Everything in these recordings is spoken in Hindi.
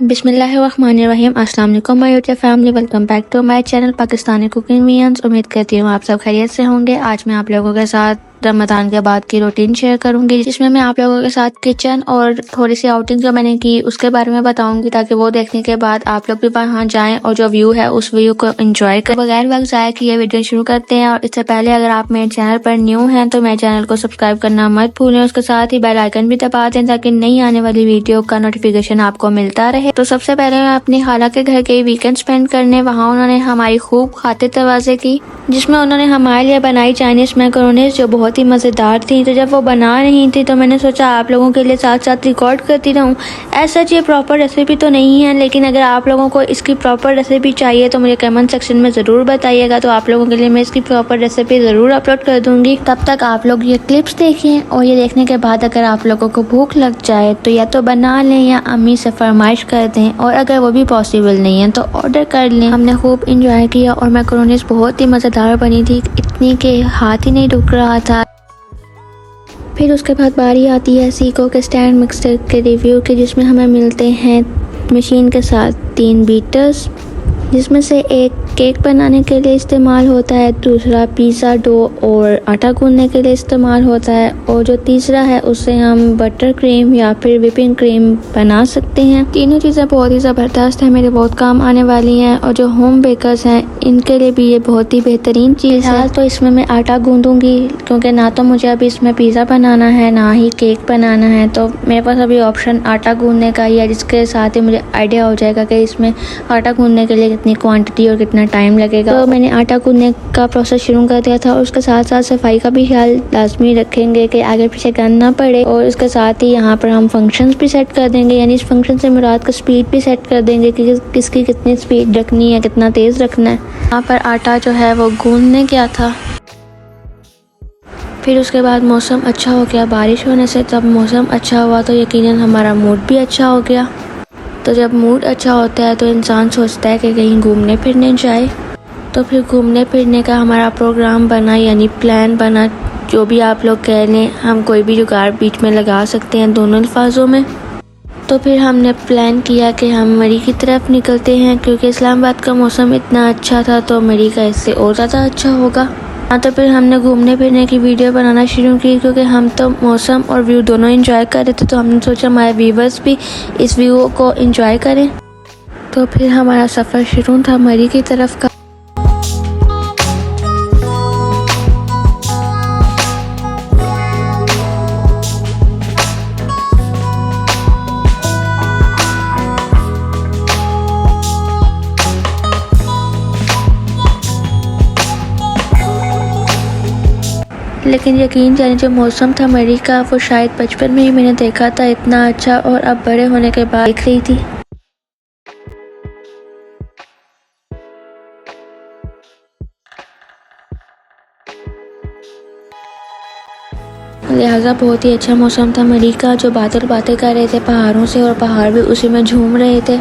बिस्मिल्लाहिर्रहमानिर्रहीम। अस्सलाम वालेकुम my YouTube family, welcome back to my channel Pakistani cooking videos. उम्मीद करती हूँ आप सब खैरियत से होंगे। आज मैं आप लोगों के साथ रमज़ान के बाद की रूटीन शेयर करूंगी, जिसमें मैं आप लोगों के साथ किचन और थोड़ी सी आउटिंग जो मैंने की उसके बारे में बताऊंगी, ताकि वो देखने के बाद आप लोग भी वहाँ जाएं और जो व्यू है उस व्यू को एंजॉय करें। बगैर वक्त ज़ाया किए वीडियो शुरू करते हैं। और इससे पहले अगर आप मेरे चैनल पर न्यू हैं तो मेरे चैनल को सब्सक्राइब करना मत भूलें। उसके साथ ही बेल आइकन भी दबा दें ताकि नई आने वाली वीडियो का नोटिफिकेशन आपको मिलता रहे। तो सबसे पहले मैं अपनी खाला के घर गई वीकेंड स्पेंड करने। वहाँ उन्होंने हमारी खूब खातिर तवाज़े की, जिसमें उन्होंने हमारे लिए बनाई चाइनीज मैकरोनीज, जो बहुत ही मज़ेदार थी। तो जब वो बना रही थी तो मैंने सोचा आप लोगों के लिए साथ साथ रिकॉर्ड करती रहूं। ऐसा ये प्रॉपर रेसिपी तो नहीं है, लेकिन अगर आप लोगों को इसकी प्रॉपर रेसिपी चाहिए तो मुझे कमेंट सेक्शन में ज़रूर बताइएगा। तो आप लोगों के लिए मैं इसकी प्रॉपर रेसिपी ज़रूर अपलोड कर दूंगी। तब तक आप लोग ये क्लिप्स देखें और ये देखने के बाद अगर आप लोगों को भूख लग जाए तो या तो बना लें या अम्मी से फरमाइश कर दें, और अगर वो भी पॉसिबल नहीं है तो ऑर्डर कर लें। हमने खूब इंजॉय किया और मैकरोनीज बहुत ही मज़ेदार बनी थी, इतनी के हाथ ही नहीं रुक रहा था। फिर उसके बाद बारी आती है सीको के स्टैंड मिक्सर के रिव्यू के, जिसमें हमें मिलते हैं मशीन के साथ 3 बीटर्स, जिसमें से एक केक बनाने के लिए इस्तेमाल होता है, दूसरा पिज़्ज़ा डो और आटा गूंदने के लिए इस्तेमाल होता है, और जो तीसरा है उससे हम बटर क्रीम या फिर व्हिपिंग क्रीम बना सकते हैं। तीनों चीज़ें बहुत ही ज़बरदस्त हैं, मेरे बहुत काम आने वाली हैं, और जो होम बेकर्स हैं इनके लिए भी ये बहुत ही बेहतरीन चीज़ है। तो इसमें मैं आटा गूंदूंगी, क्योंकि ना तो मुझे अभी इसमें पिज़्ज़ा बनाना है ना ही केक बनाना है, तो मेरे पास अभी ऑप्शन आटा गूंदने का ही है, जिसके साथ ही मुझे आइडिया हो जाएगा कि इसमें आटा गूंदने के लिए कितनी क्वांटिटी और कितना टाइम लगेगा। तो मैंने आटा गूंदने का प्रोसेस शुरू कर दिया था, और उसके साथ साथ सफाई का भी ख्याल लाजमी रखेंगे कि आगे पीछे गंद ना पड़े। और इसके साथ ही यहाँ पर हम फंक्शंस भी सेट कर देंगे, यानी इस फंक्शन से मुराद का स्पीड भी सेट कर देंगे कि किसकी कितनी स्पीड रखनी है, कितना तेज़ रखना है। यहाँ पर आटा जो है वो गूंदने गया था। फिर उसके बाद मौसम अच्छा हो गया, बारिश होने से जब मौसम अच्छा हुआ तो यकीनन हमारा मूड भी अच्छा हो गया। तो जब मूड अच्छा होता है तो इंसान सोचता है कि कहीं घूमने फिरने जाए। तो फिर घूमने फिरने का हमारा प्रोग्राम बना, यानी प्लान बना, जो भी आप लोग कह लें, हम कोई भी जुगाड़ बीच में लगा सकते हैं दोनों अल्फाजों में। तो फिर हमने प्लान किया कि हम मरी की तरफ निकलते हैं, क्योंकि इस्लामाबाद का मौसम इतना अच्छा था तो मरी का इससे और ज़्यादा अच्छा होगा। हाँ, तो फिर हमने घूमने फिरने की वीडियो बनाना शुरू की, क्योंकि हम तो मौसम और व्यू दोनों एंजॉय कर रहे थे। तो हमने सोचा हमारे व्यूवर्स भी इस व्यू को एंजॉय करें। तो फिर हमारा सफ़र शुरू था मरी की तरफ का। लेकिन यकीन जाने जो मौसम था मरी का, वो शायद बचपन में ही मैंने देखा था इतना अच्छा, और अब बड़े होने के बाद देख रही थी। लिहाजा बहुत ही अच्छा मौसम था मरी का। जो बादल बातें कर रहे थे पहाड़ों से, और पहाड़ भी उसी में झूम रहे थे।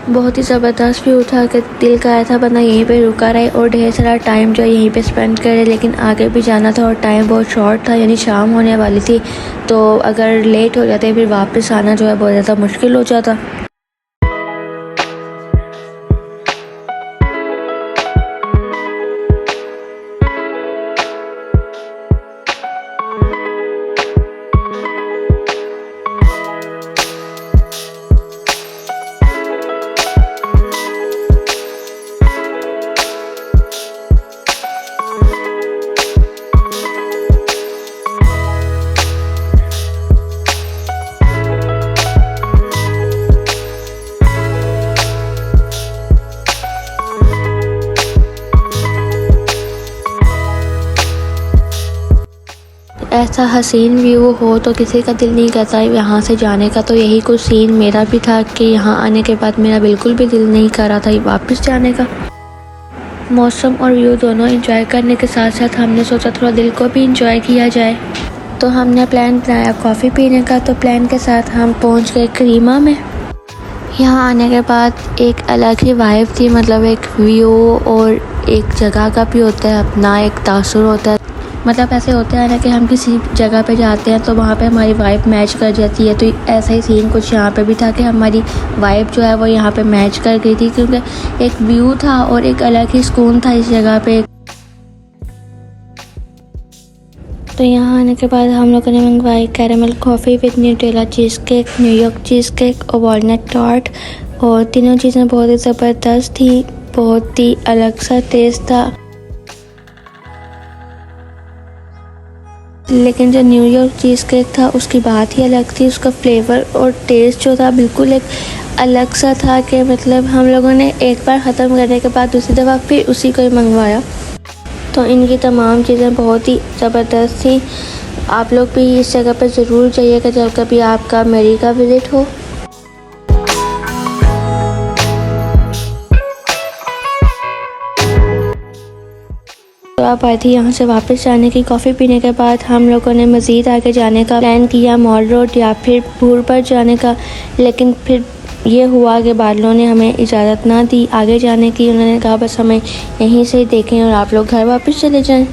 बहुत ही ज़बरदस्त व्यू था कि दिल का आया था बंदा यहीं पे रुका रहे और ढेर सारा टाइम जो यहीं पे स्पेंड करे। लेकिन आगे भी जाना था और टाइम बहुत शॉर्ट था, यानी शाम होने वाली थी, तो अगर लेट हो जाते फिर वापस आना जो है बहुत ज़्यादा मुश्किल हो जाता। ऐसा हसीन व्यू हो तो किसी का दिल नहीं करता यहाँ से जाने का। तो यही कुछ सीन मेरा भी था कि यहाँ आने के बाद मेरा बिल्कुल भी दिल नहीं कर रहा था वापस जाने का। मौसम और व्यू दोनों एंजॉय करने के साथ साथ हमने सोचा थोड़ा दिल को भी एंजॉय किया जाए। तो हमने प्लान बनाया कॉफ़ी पीने का। तो प्लान के साथ हम पहुँच गए करीमा में। यहाँ आने के बाद एक अलग ही वाइब थी, मतलब एक व्यू और एक जगह का भी होता है अपना एक तासुर होता है। मतलब ऐसे होता है ना कि हम किसी जगह पे जाते हैं तो वहाँ पे हमारी वाइब मैच कर जाती है, तो ऐसा ही सीन कुछ यहाँ पे भी था कि हमारी वाइब जो है वो यहाँ पे मैच कर गई थी, क्योंकि एक व्यू था और एक अलग ही सुकून था इस जगह पे। तो यहाँ आने के बाद हम लोगों ने मंगवाई caramel coffee with Nutella cheese cake, New York cheese cake और वॉलनट टार्ट, और तीनों चीज़ें बहुत ही ज़बरदस्त थी, बहुत ही अलग सा टेस्ट था। लेकिन जो न्यूयॉर्क चीज़ केक था उसकी बात ही अलग थी, उसका फ्लेवर और टेस्ट जो था बिल्कुल एक अलग सा था कि मतलब हम लोगों ने एक बार ख़त्म करने के बाद दूसरी दफ़ा फिर उसी को ही मंगवाया। तो इनकी तमाम चीज़ें बहुत ही ज़बरदस्त थी। आप लोग भी इस जगह पर ज़रूर जाइएगा जब कभी आपका अमेरिका विज़िट हो। तो आप आई थी यहाँ से वापस जाने की। कॉफ़ी पीने के बाद हम लोगों ने मज़ीद आगे जाने का प्लान किया, मॉल रोड या फिर भूर पर जाने का, लेकिन फिर ये हुआ कि बादलों ने हमें इजाज़त ना दी आगे जाने की। उन्होंने कहा बस हमें यहीं से देखें और आप लोग घर वापस चले जाएं।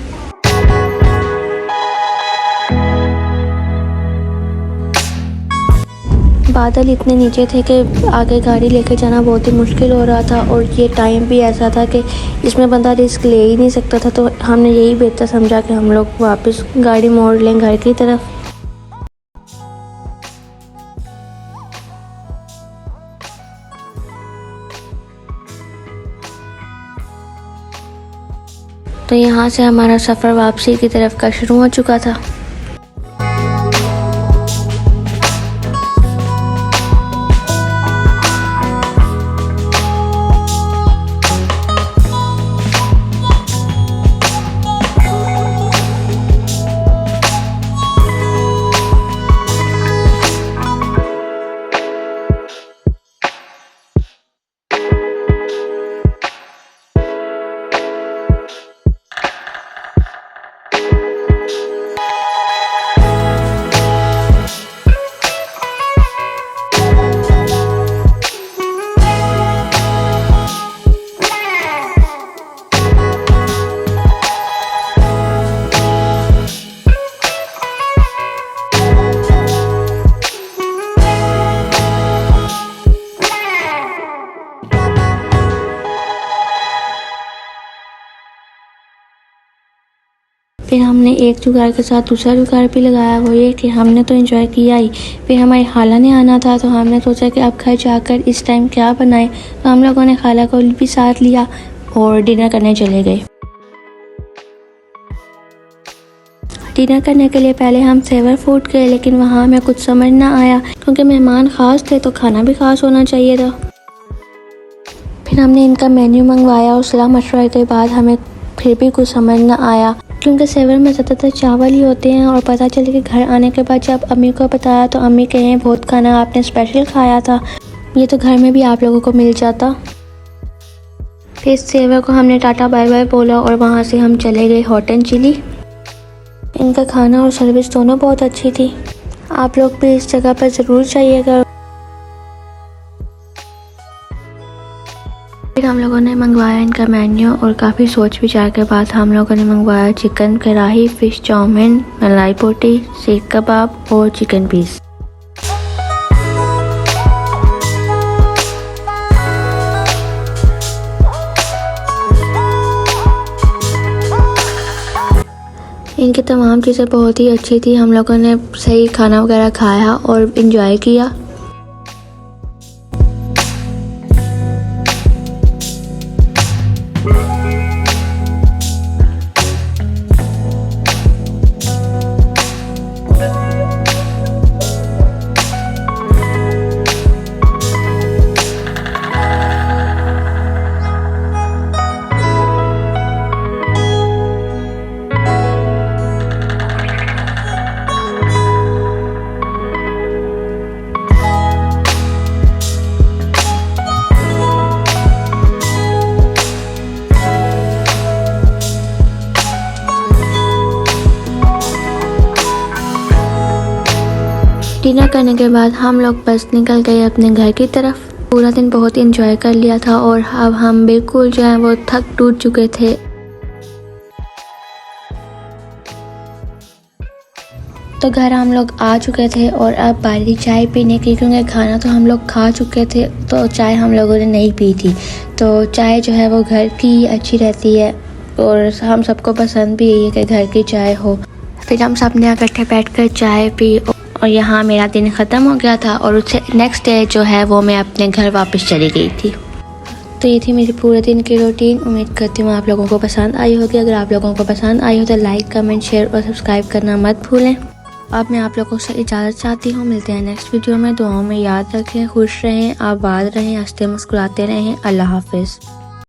बादल इतने नीचे थे कि आगे गाड़ी लेके जाना बहुत ही मुश्किल हो रहा था, और ये टाइम भी ऐसा था कि इसमें बंदा रिस्क ले ही नहीं सकता था। तो हमने यही बेहतर समझा कि हम लोग वापस गाड़ी मोड़ लें घर की तरफ। तो यहाँ से हमारा सफ़र वापसी की तरफ का शुरू हो चुका था। फिर हमने एक जुगाड़ के साथ दूसरा जुगाड़ भी लगाया, वो ये कि हमने तो एंजॉय किया ही, फिर हमारी खाला ने आना था। तो हमने सोचा कि अब घर जाकर इस टाइम क्या बनाएं, तो हम लोगों ने खाला को भी साथ लिया और डिनर करने चले गए। डिनर करने के लिए पहले हम सेवर फूड गए, लेकिन वहाँ हमें कुछ समझ ना आया, क्योंकि मेहमान ख़ास थे तो खाना भी ख़ास होना चाहिए था। फिर हमने इनका मेन्यू मंगवाया और सलाह मशवरे के बाद हमें फिर भी कुछ समझ ना आया, क्योंकि सेवर में ज़्यादातर चावल ही होते हैं। और पता चले कि घर आने के बाद जब अम्मी को बताया तो अम्मी कहें बहुत खाना आपने स्पेशल खाया था, ये तो घर में भी आप लोगों को मिल जाता। फिर सेवर को हमने टाटा बाय बाय बोला और वहाँ से हम चले गए हॉट एंड चिली। इनका खाना और सर्विस दोनों बहुत अच्छी थी, आप लोग भी इस जगह पर ज़रूर जाइएगा। फिर हम लोगों ने मंगवाया इनका मेन्यू और काफ़ी सोच विचार के बाद हम लोगों ने मंगवाया चिकन कढ़ाई, फ़िश चाउमीन, मलाई पोटी, सीख कबाब और चिकन पीस। इनकी तमाम चीज़ें बहुत ही अच्छी थी। हम लोगों ने सही खाना वगैरह खाया और इन्जॉय किया। डिनर करने के बाद हम लोग बस निकल गए अपने घर की तरफ। पूरा दिन बहुत एंजॉय कर लिया था और अब हम बिल्कुल जो है वो थक टूट चुके थे। तो घर हम लोग आ चुके थे और अब बारी चाय पीने की, क्योंकि खाना तो हम लोग खा चुके थे तो चाय हम लोगों ने नहीं पी थी। तो चाय जो है वो घर की अच्छी रहती है और हम सबको पसंद भी यही है कि घर की चाय हो। फिर हम सब ने इकट्ठे बैठकर चाय पी और यहाँ मेरा दिन ख़त्म हो गया था और उससे नेक्स्ट डे जो है वो मैं अपने घर वापस चली गई थी। तो ये थी मेरी पूरे दिन की रूटीन। उम्मीद करती हूँ आप लोगों को पसंद आई होगी। अगर आप लोगों को पसंद आई हो तो लाइक, कमेंट, शेयर और सब्सक्राइब करना मत भूलें। अब मैं आप लोगों से इजाज़त चाहती हूँ। मिलते हैं नेक्स्ट वीडियो में। दुआओं में याद रखें, खुश रहें, आबाद रहें, हंसते मुस्कुराते रहें। अल्लाह हाफिज़।